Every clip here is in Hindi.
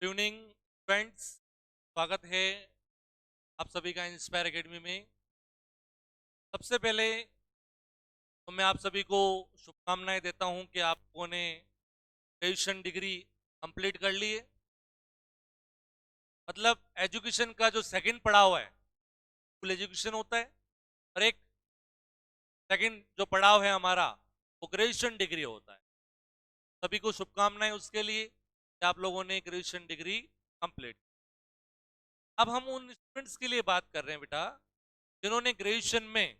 Good evening friends. स्वागत है आप सभी का इंस्पायर एकेडमी में। सबसे पहले तो मैं आप सभी को शुभकामनाएं देता हूं कि आप लोगों ने ग्रेजुएशन डिग्री कंप्लीट कर ली है। मतलब एजुकेशन का जो सेकंड पड़ाव है फुल एजुकेशन होता है, और एक सेकंड जो पड़ाव है हमारा वो ग्रेजुएशन डिग्री होता है। सभी को शुभकामनाएं उसके लिए कि आप लोगों ने ग्रेजुएशन डिग्री कंप्लीट। अब हम उन स्टूडेंट्स के लिए बात कर रहे हैं बेटा जिन्होंने ग्रेजुएशन में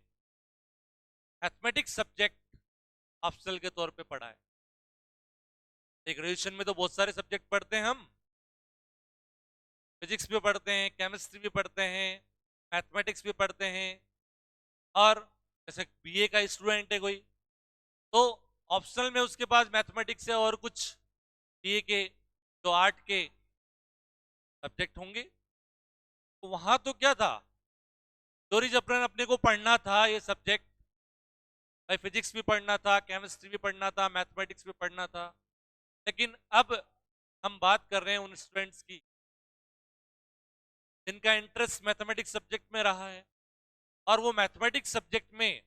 मैथमेटिक्स सब्जेक्ट ऑप्शनल के तौर पे पढ़ा है। ग्रेजुएशन में तो बहुत सारे सब्जेक्ट पढ़ते हैं हम, फिजिक्स भी पढ़ते हैं, केमिस्ट्री भी पढ़ते हैं, मैथमेटिक्स भी पढ़ते हैं। और जैसे बीए का स्टूडेंट है कोई, तो ऑप्शनल में उसके पास मैथमेटिक्स है और कुछ बीए के जो आर्ट के सब्जेक्ट होंगे। तो वहां तो क्या था, चोरी जबरन अपने को पढ़ना था ये सब्जेक्ट। भाई फिजिक्स भी पढ़ना था, केमिस्ट्री भी पढ़ना था, मैथमेटिक्स भी पढ़ना था। लेकिन अब हम बात कर रहे हैं उन स्टूडेंट्स की जिनका इंटरेस्ट मैथमेटिक्स सब्जेक्ट में रहा है और वो मैथमेटिक्स सब्जेक्ट में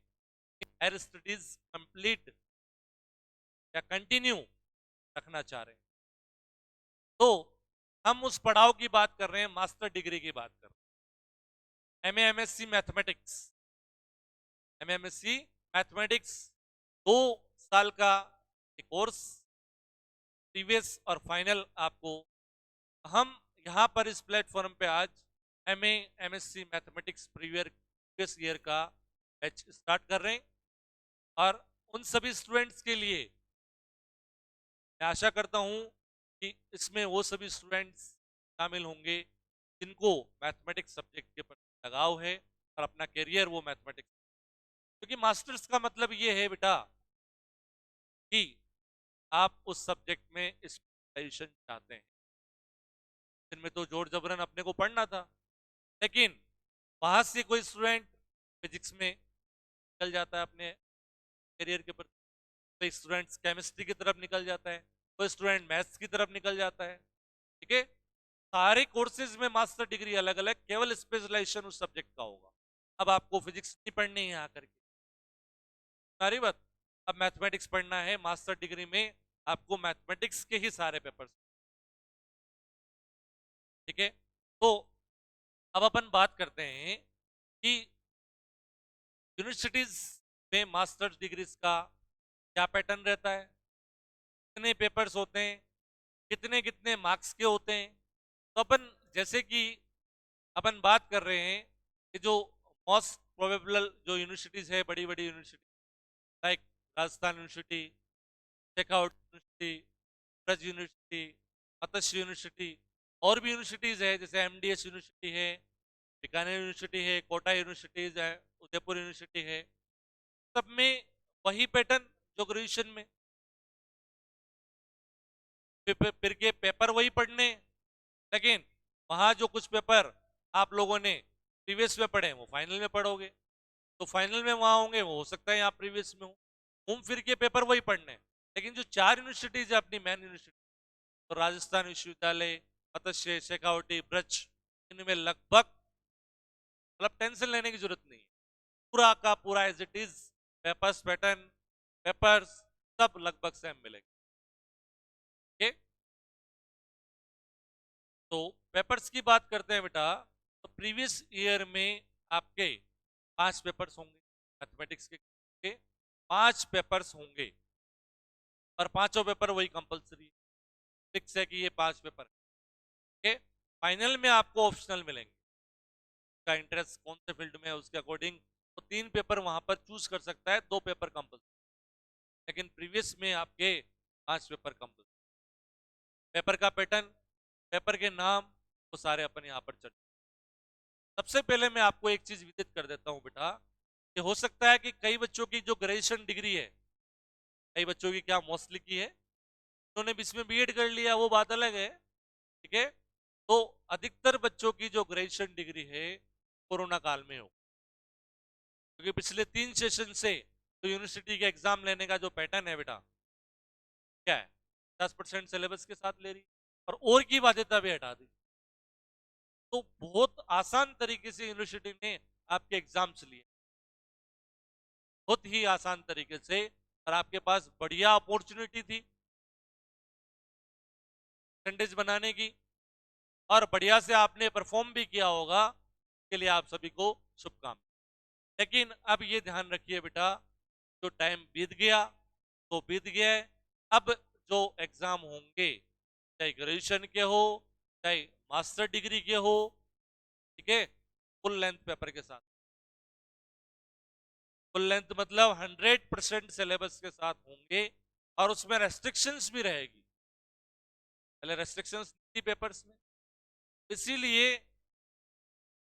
हायर स्टडीज कंप्लीट या कंटिन्यू रखना चाह रहे हैं। तो हम उस पड़ाव की बात कर रहे हैं, मास्टर डिग्री की बात कर रहे हैं। MA MSc mathematics, MA MSc mathematics 2 साल का एक कोर्स, प्रीवियस और फाइनल। आपको हम यहाँ पर इस प्लेटफॉर्म पे आज MA MSc mathematics previous year का बैच स्टार्ट कर रहे हैं। और उन सभी स्टूडेंट्स के लिए मैं आशा करता हूं कि इसमें वो सभी स्टूडेंट्स शामिल होंगे जिनको मैथमेटिक्स सब्जेक्ट के प्रति लगाव है और अपना करियर वो मैथमेटिक्स, क्योंकि मास्टर्स का मतलब ये है बेटा कि आप उस सब्जेक्ट में स्पेशलाइजेशन चाहते हैं। जिनमें तो जोर जबरन अपने को पढ़ना था, लेकिन वहां से कोई स्टूडेंट फिजिक्स में निकल जाता है अपने करियर के प्रति, कोई स्टूडेंट केमिस्ट्री की तरफ निकल जाता है, कोई स्टूडेंट मैथ्स की तरफ निकल जाता है। ठीक है, सारे कोर्सेज में मास्टर डिग्री अलग अलग, केवल स्पेशलाइजेशन उस सब्जेक्ट का होगा। अब आपको फिजिक्स नहीं पढ़नी है यहाँ करके, सारी बात। अब मैथमेटिक्स पढ़ना है, मास्टर डिग्री में आपको मैथमेटिक्स के ही सारे पेपर्स। ठीक है, तो अब अपन बात करते हैं कि यूनिवर्सिटीज में मास्टर्स डिग्रीज का क्या पैटर्न रहता है, कितने पेपर्स होते हैं, कितने कितने मार्क्स के होते हैं। तो अपन जैसे कि अपन बात कर रहे हैं कि जो मोस्ट प्रोबेबल जो यूनिवर्सिटीज है, बड़ी बड़ी university like Rajasthan university, Shekhawat university, Braj university, Matsya university, और भी यूनिवर्सिटीज है जैसे एमडीएस यूनिवर्सिटी है, बीकानेर यूनिवर्सिटी है, कोटा यूनिवर्सिटीज है, उदयपुर यूनिवर्सिटी है। सब में वही पैटर्न जो ग्रेजुएशन में, फिर के पेपर वही पढ़ने, लेकिन वहां जो कुछ पेपर आप लोगों ने प्रीवियस में पढ़े वो फाइनल में पढ़ोगे। तो फाइनल में वहां होंगे, वो हो सकता है यहाँ प्रीवियस में हो। घूम फिर के पेपर वही पढ़ने। लेकिन जो 4 यूनिवर्सिटीज है अपनी मेन यूनिवर्सिटी, तो राजस्थान विश्वविद्यालय, मत्स्य, शेखावटी, ब्रज, इनमें लगभग मतलब टेंशन लेने की जरूरत नहीं है। पूरा का पूरा as it is papers pattern, papers सब लगभग सेम मिलेंगे। okay? तो पेपर्स की बात करते हैं बेटा, तो प्रीवियस ईयर में आपके 5 पेपर्स होंगे मैथमेटिक्स के 5 पेपर्स होंगे, और पांचों पेपर वही कंपलसरी फिक्स है कि ये 5 पेपर है। फाइनल में आपको ऑप्शनल मिलेंगे, का इंटरेस्ट कौन से फील्ड में है उसके अकॉर्डिंग तो 3 पेपर वहां पर चूज कर सकता है, 2 पेपर कंपलसरी। लेकिन प्रीवियस में आपके 5 पेपर कंपलसरी। पेपर का पैटर्न, पेपर के नाम, वो सारे अपन यहाँ पर चर्चा। सबसे पहले मैं आपको एक चीज विदित कर देता हूं बेटा, कि हो सकता है कि कई बच्चों की जो ग्रेजुएशन डिग्री है, कई बच्चों की क्या मोस्टली की है, उन्होंने बीच में बीएड कर लिया, वो बात अलग है। ठीक है, तो अधिकतर बच्चों की जो ग्रेजुएशन डिग्री है कोरोना काल में हो, क्योंकि पिछले 3 सेशन से तो यूनिवर्सिटी के एग्जाम लेने का जो पैटर्न है बेटा क्या है, 10% सिलेबस के साथ ले रही, और की बाध्यता भी हटा दी। तो बहुत आसान तरीके से यूनिवर्सिटी ने आपके एग्जाम्स लिए, बहुत ही आसान तरीके से, और आपके पास बढ़िया अपॉर्चुनिटी थी परसेंटेज बनाने की, और बढ़िया से आपने परफॉर्म भी किया होगा। के लिए आप सभी को शुभकामनाएं। लेकिन अब ये ध्यान रखिए बेटा, जो टाइम बीत गया तो बीत गया है। अब जो एग्जाम होंगे, चाहे ग्रेजुएशन के हो, चाहे मास्टर डिग्री के हो, ठीक है, फुल लेंथ पेपर के साथ, फुल लेंथ मतलब 100% सिलेबस के साथ होंगे, और उसमें रेस्ट्रिक्शंस भी रहेगी। पहले रेस्ट्रिक्शंस थी पेपर्स में, इसीलिए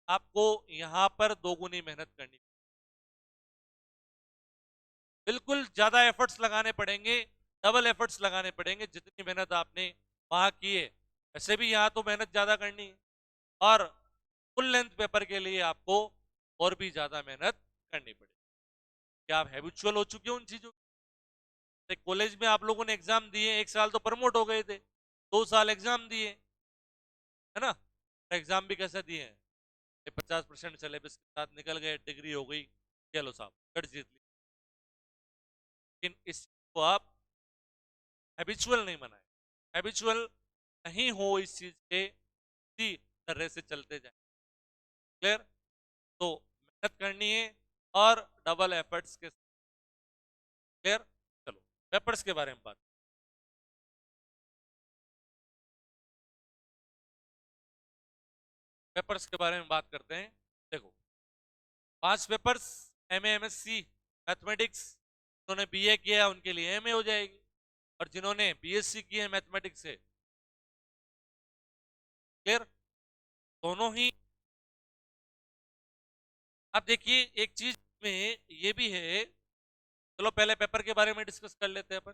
आपको यहां पर दोगुनी मेहनत करनी, बिल्कुल ज्यादा एफर्ट्स लगाने पड़ेंगे, डबल एफर्ट्स लगाने पड़ेंगे जितनी मेहनत आपने वहां की है। वैसे भी यहां तो मेहनत ज्यादा करनी है, और फुल लेंथ पेपर के लिए आपको और भी ज्यादा मेहनत करनी पड़ेगी। क्या आप हैबिचुअल हो चुके हो उन चीजों? कॉलेज में आप लोगों ने एग्जाम दिए, 1 साल तो प्रमोट हो गए थे, 2 साल एग्जाम दिए, है ना? एग्जाम भी कैसे दिए हैं? 50% सिलेबस के साथ निकल गए, डिग्री हो गई, चलो साहब कट जीत ली। लेकिन इस को आप हैबिचुअल नहीं बनाए, हैबिचुअल नहीं हो इस चीज के, इसी तरह से चलते जाए। क्लियर? तो मेहनत करनी है और डबल एफर्ट्स के साथ। क्लियर? चलो पेपर्स के बारे में बात, पेपर्स के बारे में बात करते हैं। देखो 5 पेपर्स, एमए एमएससी मैथमेटिक्स, जिन्होंने बीए किया है उनके लिए एमए हो जाएगी, और जिन्होंने बीएससी की है मैथमेटिक्स से, क्लियर, दोनों ही। अब देखिए एक चीज में ये भी है, चलो पहले पेपर के बारे में डिस्कस कर लेते हैं अपन,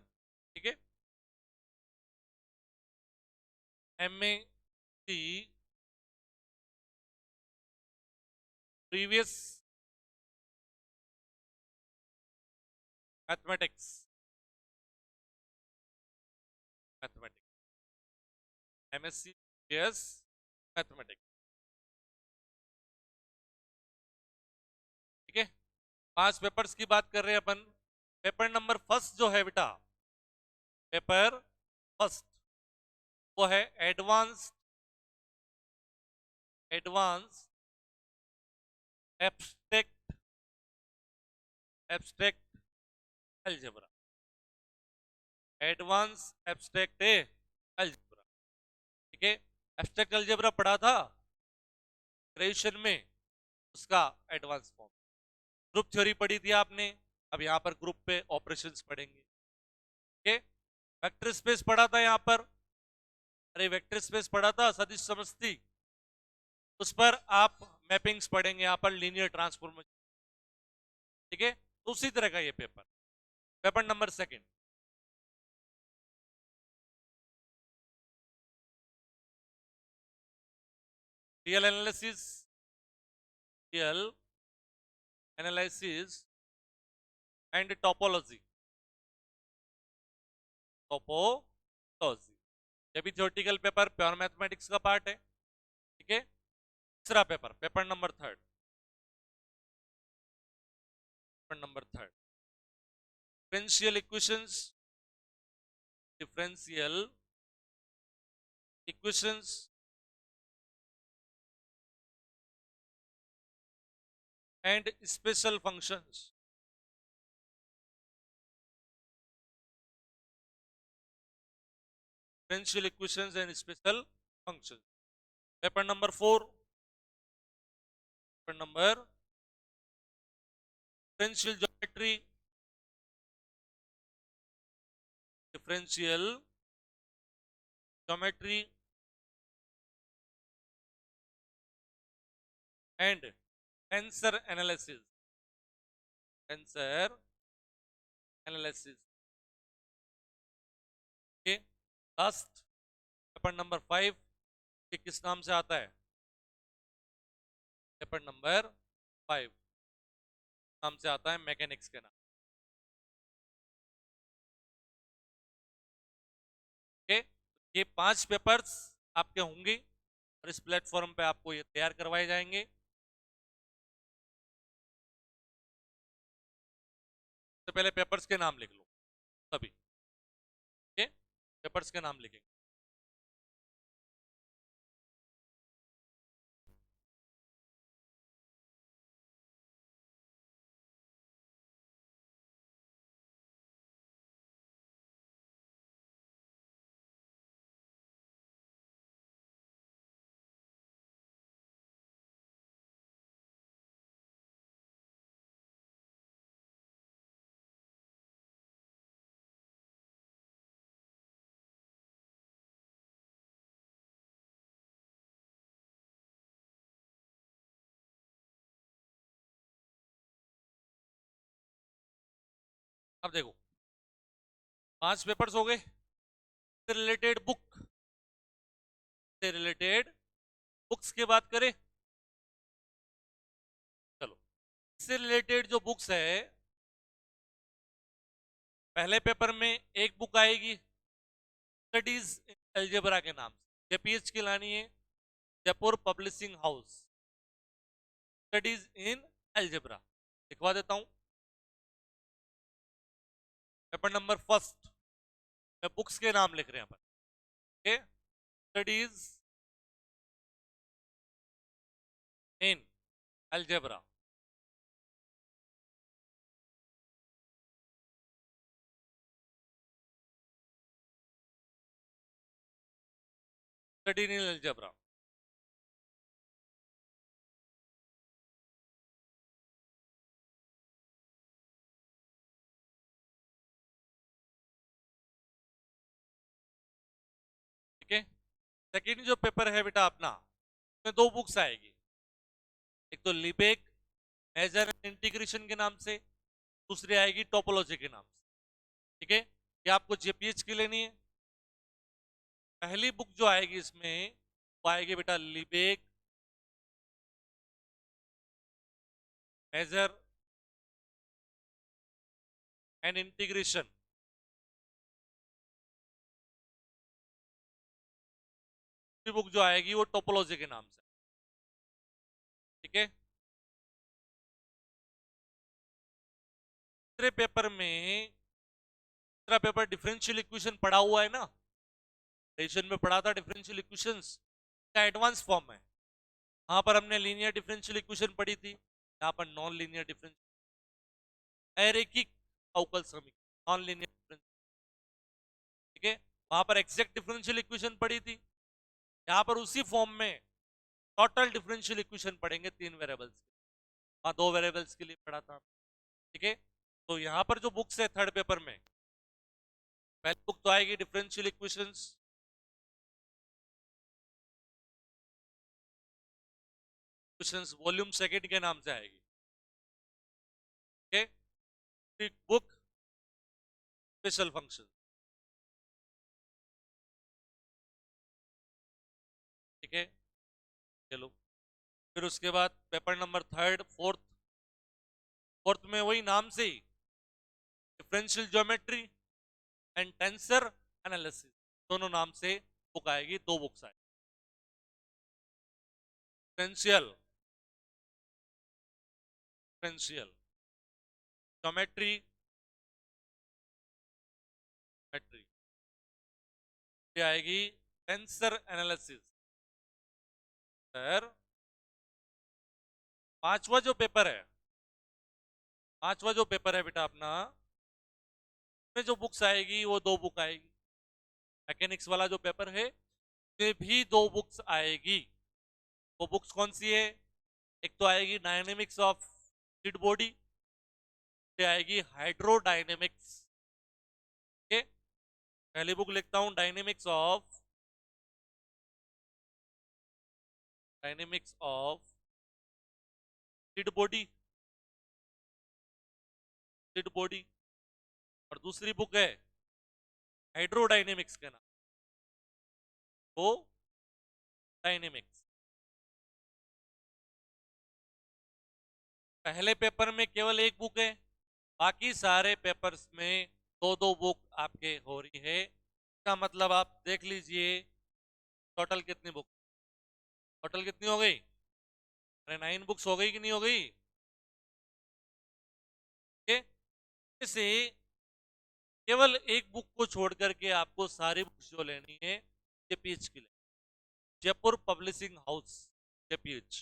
ठीक है। MSc previous mathematics, mathematics MSc previous mathematics, ठीक है। 5 पेपर्स की बात कर रहे हैं अपन। पेपर नंबर फर्स्ट जो है बेटा, पेपर फर्स्ट, वो है advance, advance abstract, abstract algebra, advance abstract algebra, ठीक है। एब्स्ट्रैक्ट अलजेब्रा पढ़ा था ग्रेजुएशन में, उसका एडवांस फॉर्म। ग्रुप थ्योरी पढ़ी थी आपने, अब यहां पर ग्रुप पे ऑपरेशंस पढ़ेंगे, ठीक है। वेक्टर स्पेस पढ़ा था यहां पर, अरे वेक्टर स्पेस पढ़ा था सदिश समष्टि, उस पर आप मैपिंग्स पढ़ेंगे यहां पर, लीनियर ट्रांसफॉर्मेशन, ठीक है। तो उसी तरह का ये paper, paper number second, real analysis, real analysis and topology, topology, ये भी थ्योरेटिकल पेपर, प्योर मैथमेटिक्स का पार्ट है, ठीक है। तीसरा paper, paper number third, paper number third, differential equations, differential equations and special functions, differential equations and special functions. Paper number 4, paper number differential geometry, differential geometry and tensor analysis, tensor analysis, okay. Last paper number 5, ये किस नाम से आता है? पेपर नंबर 5 नाम से आता है मैकेनिक्स के नाम, ओके। ये 5 पेपर्स आपके होंगे और इस प्लेटफॉर्म पे आपको ये तैयार करवाए जाएंगे। तो पहले पेपर्स के नाम लिख लो सभी, ठीक है? पेपर्स के नाम लिखेंगे। अब देखो 5 पेपर्स हो गए। से रिलेटेड बुक, से रिलेटेड बुक्स की बात करें, चलो इससे रिलेटेड जो बुक्स है, पहले पेपर में एक बुक आएगी स्टडीज इन अलजेब्रा के नाम से, जेपीएच की लानी है, Jaipur publishing house, studies in algebra लिखवा देता हूं। पेपर नंबर फर्स्ट में बुक्स के नाम लिख रहे हैं अपन, studies in algebra. Study in algebra, ठीक है? सेकेंड जो पेपर है बेटा अपना, उसमें 2 बुक्स आएगी, एक तो लिबेक मेजर इंटीग्रेशन के नाम से, दूसरी आएगी टोपोलॉजी के नाम से, ठीक है? ये आपको जेपीएच की लेनी है। पहली बुक जो आएगी इसमें वो आएगी बेटा Lebesgue measure and integration, book जो आएगी वो टोपोलॉजी के नाम से, ठीक है? तीसरे पेपर में, तीसरा पेपर डिफरेंशियल इक्वेशन पढ़ा हुआ है ना, सेशन में पढ़ा था डिफरेंशियल इक्वेशंस का एडवांस फॉर्म है। वहां पर हमने लीनियर डिफरेंशियल इक्वेशन पढ़ी थी, यहाँ पर नॉन लीनियर डिफरेंशियल अरैखिक अवकल समीकरण, नॉन लीनियर डिफरेंशियल, ठीक है? वहां पर एग्जैक्ट डिफरेंशियल इक्वेशन पढ़ी थी, यहाँ पर उसी फॉर्म में टोटल डिफरेंशियल इक्वेशन पढ़ेंगे 3 वेरिएबल्स, वहां 2 वेरिएबल्स के लिए पढ़ा था, ठीक है? तो यहाँ पर जो बुक्स है थर्ड पेपर में, पहली बुक तो आएगी differential equations, equations volume second के नाम से आएगी, ठीक है? बुक स्पेशल फंक्शन, ठीक है? चलो फिर उसके बाद paper number third fourth, fourth में वही नाम से ही differential geometry and tensor analysis, दोनों नाम से बुक आएगी, 2 बुक्स आएगी, डिफरेंशियल डिफरेंशियल ज्योमेट्री मेट्री, ये आएगी टेंसर एनालिसिस। सर पांचवा जो पेपर है, पांचवा जो पेपर है बेटा अपना, में जो बुक्स आएगी वो 2 बुक आएगी, मैकेनिक्स वाला जो पेपर है उसमें भी 2 बुक्स आएगी। वो बुक्स कौन सी है? एक तो आएगी डायनेमिक्स ऑफ फ्लूइड बॉडी, ये आएगी हाइड्रोडायनेमिक्स, ठीक है? पहली बुक लिखता हूं dynamics of fluid body, fluid body, और दूसरी बुक है हाइड्रोडायनेमिक्स के नाम, वो डायनेमिक्स। पहले पेपर में केवल एक बुक है, बाकी सारे पेपर्स में 2-2 बुक आपके हो रही है, का मतलब आप देख लीजिए टोटल कितनी बुक, टोटल कितनी हो गई? अरे 9 बुक्स हो गई कि नहीं हो गई? से केवल एक बुक को छोड़ करके आपको सारी बुक्स जो लेनी है जेपीएच की लेनी, जयपुर पब्लिशिंग हाउस जेपीएच।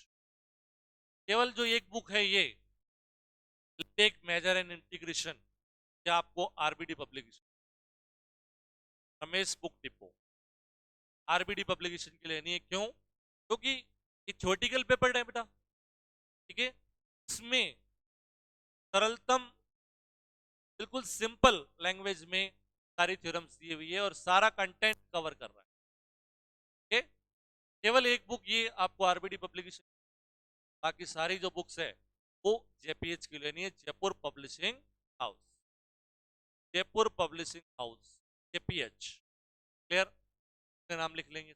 केवल जो एक बुक है ये टेक मेजर एंड इंटीग्रेशन, ये आपको RBD publication, Ramesh book depot, RBD publication की लेनी है। क्यों? क्योंकि ये थ्योरेटिकल पेपर है बेटा, ठीक है। इसमें सरलतम बिल्कुल सिंपल लैंग्वेज में सारी थ्योरम्स दी हुई है और सारा कंटेंट कवर कर रहा है, ठीक है। केवल एक बुक ये आपको आरबीडी पब्लिकेशन, बाकी सारी जो बुक्स है वो जेपीएच की लेनी है, Jaipur publishing house, Jaipur publishing house JPH. Clear? नाम लिख लेंगे।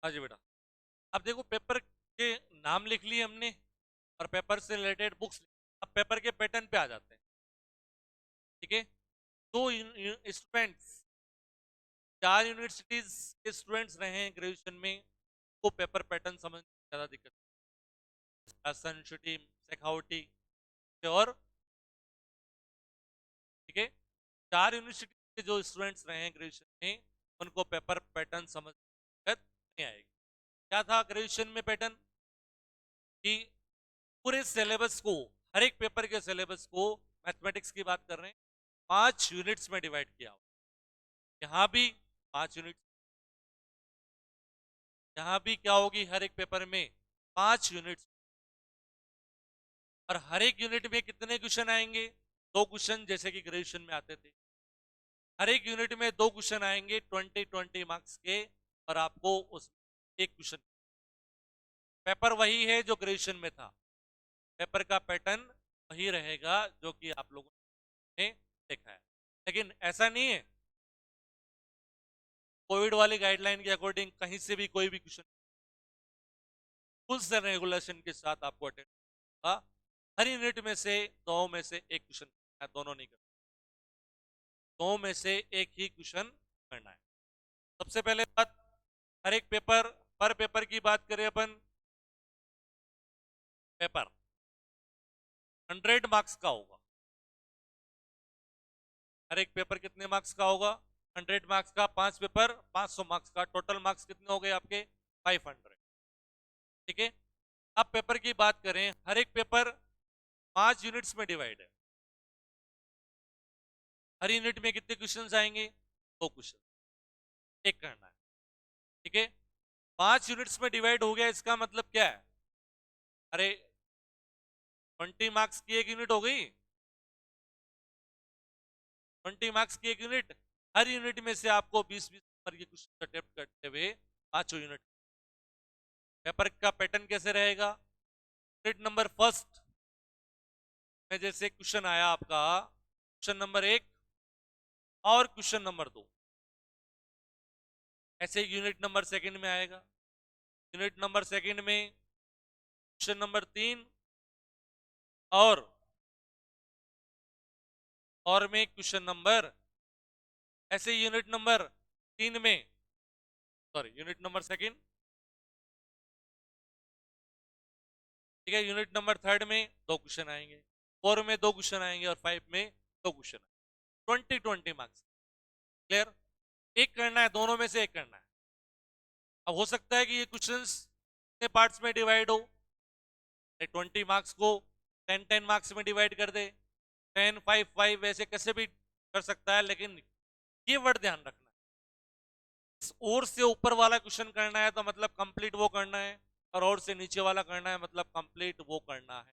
हाँ जी बेटा, अब देखो पेपर के नाम लिख लिए हमने और पेपर से रिलेटेड बुक्स। अब पेपर के पैटर्न पे आ जाते हैं, ठीक है। दो स्टूडेंट्स, 4 यूनिवर्सिटीज के स्टूडेंट्स रहे हैं ग्रेजुएशन में, को पेपर पैटर्न समझ ज्यादा दिक्कत, शेखावटी और, ठीक है। 4 यूनिवर्सिटी के जो स्टूडेंट्स रहे हैं ग्रेजुएशन में उनको पेपर पैटर्न समझ दिक्कत नहीं आएगी। क्या था ग्रेजुएशन में पैटर्न? कि पूरे सिलेबस को, हर एक पेपर के सिलेबस को, मैथमेटिक्स की बात कर रहे हैं, 5 यूनिट्स में डिवाइड किया। यहां भी 5 यूनिट, यहां भी क्या होगी हर एक पेपर में 5 यूनिट्स, और हर एक यूनिट में कितने क्वेश्चन आएंगे? 2 क्वेश्चन, जैसे कि ग्रेजुएशन में आते थे। हर एक यूनिट में 2 क्वेश्चन आएंगे 20-20 मार्क्स के, और आपको उस एक क्वेश्चन, पेपर वही है जो ग्रेजुएशन में था, पेपर का पैटर्न वही रहेगा जो कि आप लोगों ने देखा है। लेकिन ऐसा नहीं है कोविड वाली गाइडलाइन के अकॉर्डिंग कहीं से भी कोई भी क्वेश्चन, रूल्स एंड रेगुलेशन के साथ आपको अटेंड होगा। हर यूनिट में से 2 में से 1 क्वेश्चन, दोनों नहीं करना, 2 में से 1 ही क्वेश्चन करना है। सबसे पहले बात, हर एक पेपर, पर पेपर की बात करें अपन, पेपर 100 मार्क्स का होगा। हर एक पेपर कितने मार्क्स का होगा? 100 मार्क्स का। 5 पेपर 500 मार्क्स का, टोटल मार्क्स कितने हो गए आपके? 500, ठीक है। अब पेपर की बात करें, हर एक पेपर 5 यूनिट्स में डिवाइड है। हर यूनिट में कितने क्वेश्चन आएंगे? 2 क्वेश्चन, एक करना है, ठीक है। 5 यूनिट्स में डिवाइड हो गया, इसका मतलब क्या है? अरे 20 मार्क्स की एक यूनिट हो गई, 20 मार्क्स की एक यूनिट। हर यूनिट में से आपको 20-20 नंबर के क्वेश्चन अटेम्प्ट करते हुए 5 यूनिट। पेपर का पैटर्न कैसे रहेगा? यूनिट नंबर फर्स्ट में जैसे क्वेश्चन आया आपका, क्वेश्चन नंबर 1 और क्वेश्चन नंबर 2, ऐसे यूनिट नंबर सेकंड में आएगा। यूनिट नंबर सेकंड में क्वेश्चन नंबर 3 और में क्वेश्चन नंबर, ऐसे यूनिट नंबर 3 में, सॉरी यूनिट नंबर सेकंड, ठीक है। यूनिट नंबर थर्ड में 2 क्वेश्चन आएंगे, 4 में 2 क्वेश्चन आएंगे और 5 में 2 क्वेश्चन, 20-20 मार्क्स। क्लियर? एक करना है, दोनों में से एक करना है। अब हो सकता है कि ये क्वेश्चंस कितने पार्ट्स में डिवाइड हो, 20 मार्क्स को 10-10 मार्क्स में डिवाइड कर दे, 10-5-5, वैसे कैसे भी कर सकता है, लेकिन ये वर्ड ध्यान रखना है, और से ऊपर वाला क्वेश्चन करना है तो मतलब कंप्लीट वो करना है, और से नीचे वाला करना है मतलब कंप्लीट वो करना है।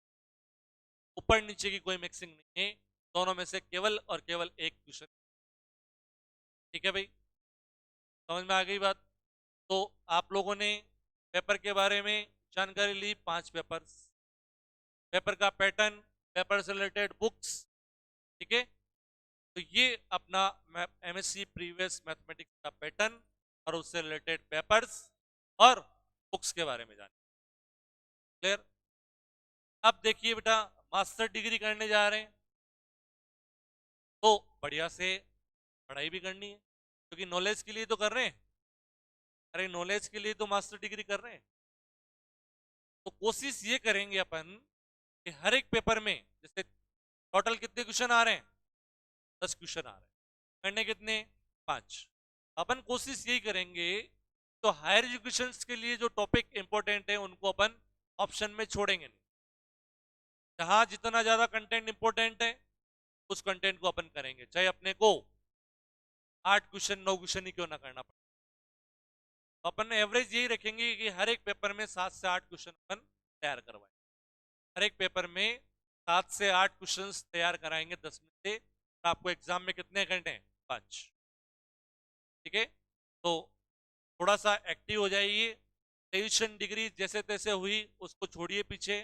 ऊपर नीचे की कोई मिक्सिंग नहीं है, दोनों में से केवल और केवल एक क्वेश्चन। ठीक है भाई, समझ में आ गई बात? तो आप लोगों ने पेपर के बारे में जानकारी ली, 5 पेपर्स, पेपर का पैटर्न, पेपर से रिलेटेड बुक्स। ठीक है, तो ये अपना एमएससी प्रीवियस मैथमेटिक्स का पैटर्न और उससे रिलेटेड पेपर्स और बुक्स के बारे में जाने। क्लियर? अब देखिए बेटा, मास्टर डिग्री करने जा रहे हैं तो बढ़िया से पढ़ाई भी करनी है, क्योंकि नॉलेज के लिए तो कर रहे हैं। अरे नॉलेज के लिए तो मास्टर डिग्री कर रहे हैं, तो कोशिश ये करेंगे अपन कि हर एक पेपर में, जैसे टोटल कितने क्वेश्चन आ रहे हैं, 10 क्वेश्चन आ रहे हैं, करने कितने, 5। अपन कोशिश यही करेंगे तो हायर एजुकेशन के लिए जो टॉपिक इंपॉर्टेंट है उनको अपन ऑप्शन में छोड़ेंगे नहीं। जहां जितना ज्यादा कंटेंट इंपॉर्टेंट है उस कंटेंट को अपन करेंगे, चाहे अपने को 8 क्वेश्चन 9 क्वेश्चन ही क्यों ना करना पड़े। तो अपन एवरेज यही रखेंगे कि हर एक पेपर में 7 से 8 क्वेश्चन अपन तैयार करवाएं। हर एक पेपर में 7 से 8 क्वेश्चन तैयार कराएंगे 10 में से। आपको एग्जाम में कितने घंटे हैं, 5। ठीक है, तो थोड़ा सा एक्टिव हो जाइए। ट्यूशन डिग्री जैसे तैसे हुई उसको छोड़िए पीछे,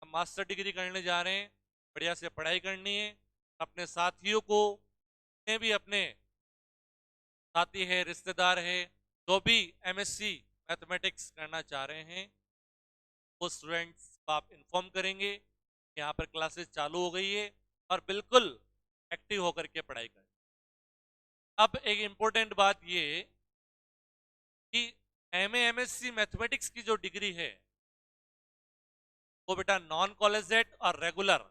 हम मास्टर डिग्री करने जा रहे हैं, बढ़िया से पढ़ाई करनी है। अपने साथियों को, जितने भी अपने साथी है, रिश्तेदार है, जो भी एमएससी मैथमेटिक्स करना चाह रहे हैं, वो स्टूडेंट्स को आप इन्फॉर्म करेंगे यहाँ पर क्लासेस चालू हो गई है और बिल्कुल एक्टिव होकर के पढ़ाई करें। अब एक इंपॉर्टेंट बात ये कि एमए एमएससी मैथमेटिक्स की जो डिग्री है वो बेटा नॉन कॉलेजिएट और रेगुलर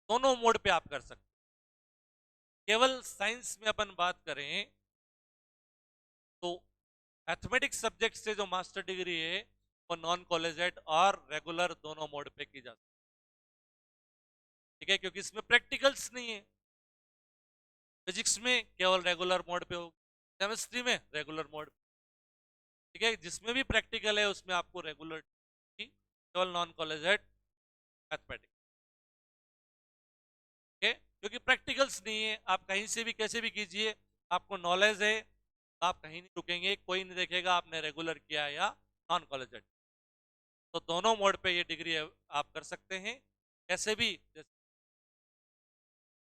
दोनों मोड पे आप कर सकते हैं। केवल साइंस में अपन बात करें तो मैथमेटिक्स सब्जेक्ट से जो मास्टर डिग्री है वो नॉन कॉलेजिएट और रेगुलर दोनों मोड पे की जा सकती है। ठीक है, क्योंकि इसमें प्रैक्टिकल्स नहीं है। फिजिक्स में केवल रेगुलर मोड पे होगी, केमिस्ट्री में रेगुलर मोड। ठीक है, जिसमें भी प्रैक्टिकल है उसमें आपको रेगुलर, केवल नॉन कॉलेजिएट मैथमेटिक्स। ठीक है, क्योंकि प्रैक्टिकल्स नहीं है, आप कहीं से भी कैसे भी कीजिए, आपको नॉलेज है, आप कहीं नहीं रुकेंगे, कोई नहीं देखेगा आपने रेगुलर किया या नॉन कॉलेजिएट। तो दोनों मोड पे ये डिग्री आप कर सकते हैं कैसे भी।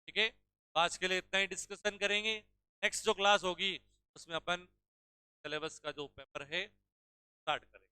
ठीक है, आज के लिए इतना ही डिस्कशन करेंगे। नेक्स्ट जो क्लास होगी उसमें अपन सिलेबस का जो पेपर है स्टार्ट करेंगे।